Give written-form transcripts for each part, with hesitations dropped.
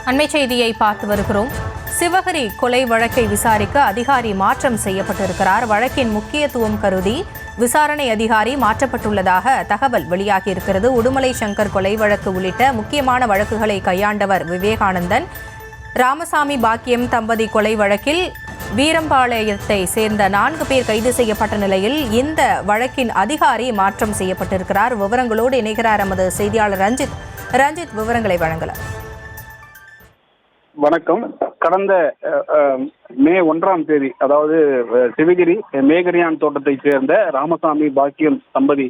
அண்மை செய்தியை பார்த்து வருகிறோம். சிவகிரி கொலை வழக்கை விசாரிக்க அதிகாரி மாற்றம் செய்யப்பட்டிருக்கிறார். வழக்கின் முக்கியத்துவம் கருதி விசாரணை அதிகாரி மாற்றப்பட்டுள்ளதாக தகவல் வெளியாகியிருக்கிறது. உடுமலை சங்கர் கொலை வழக்கு உள்ளிட்ட முக்கியமான வழக்குகளை கையாண்டவர் விவேகானந்தன். ராமசாமி பாக்கியம் தம்பதி கொலை வழக்கில் வீரம்பாளையத்தை சேர்ந்த 4 பேர் கைது செய்யப்பட்ட நிலையில் இந்த வழக்கின் அதிகாரி மாற்றம் செய்யப்பட்டிருக்கிறார். விவரங்களோடு இணைகிறார் நமது செய்தியாளர் ரஞ்சித் விவரங்களை வழங்கலாம். வணக்கம். கடந்த மே 1ஆம் தேதி, அதாவது சிவகிரி மேகரியான் தோட்டத்தை சேர்ந்த ராமசாமி பாக்கியம் தம்பதி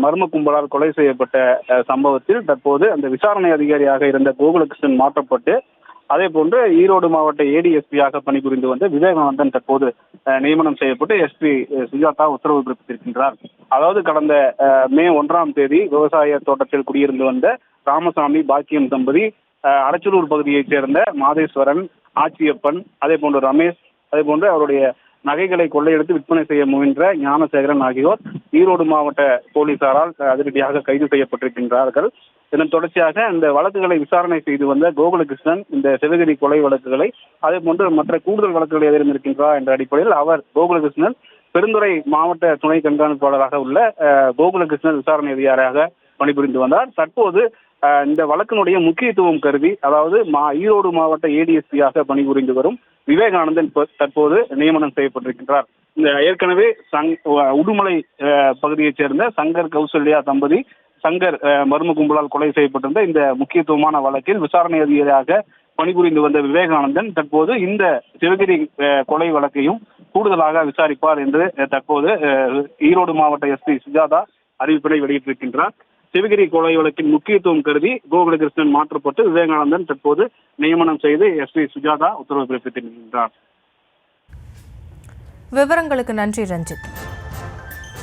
மர்ம கும்பலால் கொலை செய்யப்பட்ட சம்பவத்தில் தற்போது அந்த விசாரணை அதிகாரியாக இருந்த கோகுலகிருஷ்ணன் மாற்றப்பட்டு, அதே போன்று ஈரோடு மாவட்ட ஏடிஎஸ்பியாக பணிபுரிந்து வந்த விவேகானந்தன் தற்போது நியமனம் செய்யப்பட்டு எஸ்பி சுஜாதா உத்தரவு பிறப்பித்திருக்கின்றார். அதாவது கடந்த மே 1ஆம் தேதி விவசாய தோட்டத்தில் குடியிருந்து வந்த ராமசாமி பாக்கியம் தம்பதி அரச்சலூர் பகுதியைச் சேர்ந்த மாதேஸ்வரன், ஆச்சியப்பன், அதே போன்று ரமேஷ், அதே போன்று அவருடைய நகைகளை கொள்ளையெடுத்து விற்பனை செய்ய முயன்ற ஞானசேகரன் ஆகியோர் ஈரோடு மாவட்ட போலீசாரால் அதிரடியாக கைது செய்யப்பட்டிருக்கின்றார்கள். இதன் தொடர்ச்சியாக இந்த வழக்குகளை விசாரணை செய்து வந்த கோகுலகிருஷ்ணன் இந்த சிவகிரி கொலை வழக்குகளை, அதே போன்று மற்ற கூடுதல் வழக்குகளை எதிரும் இருக்கின்றார் என்ற அடிப்படையில் அவர் கோகுலகிருஷ்ணன் பெருந்துறை மாவட்ட துணை கண்காணிப்பாளராக உள்ள கோகுலகிருஷ்ணன் விசாரணை அதிகாரியாக பணிபுரிந்து வந்தார். தற்போது இந்த வழக்கினுடைய முக்கியத்துவம் கருதி, அதாவது ஈரோடு மாவட்ட ஏடிஎஸ்பியாக பணிபுரிந்து வரும் விவேகானந்தன் தற்போது நியமனம் செய்யப்பட்டிருக்கின்றார். இந்த ஏற்கனவே உடுமலை பகுதியைச் சேர்ந்த சங்கர் கௌசல்யா தம்பதி சங்கர் மர்ம கும்பலால் கொலை செய்யப்பட்டிருந்த இந்த முக்கியத்துவமான வழக்கில் விசாரணை அதிகாரியாக பணிபுரிந்து வந்த விவேகானந்தன் தற்போது இந்த சிவகிரி கொலை வழக்கையும் கூடுதலாக விசாரிப்பார் என்று தற்போது ஈரோடு மாவட்ட எஸ்பி சுஜாதா அறிவிப்பினை வெளியிட்டிருக்கின்றார். சிவகிரி கொலை வழக்கின் முக்கியத்துவம் கருதி கோகுலகிருஷ்ணன் மாற்றப்பட்டு விவேகானந்தன் தற்போது நியமனம் செய்து எஸ்பி சுஜாதா உத்தரவு பிறப்பித்திருக்கின்றார். விவரங்களுக்கு நன்றி ரஞ்சித்.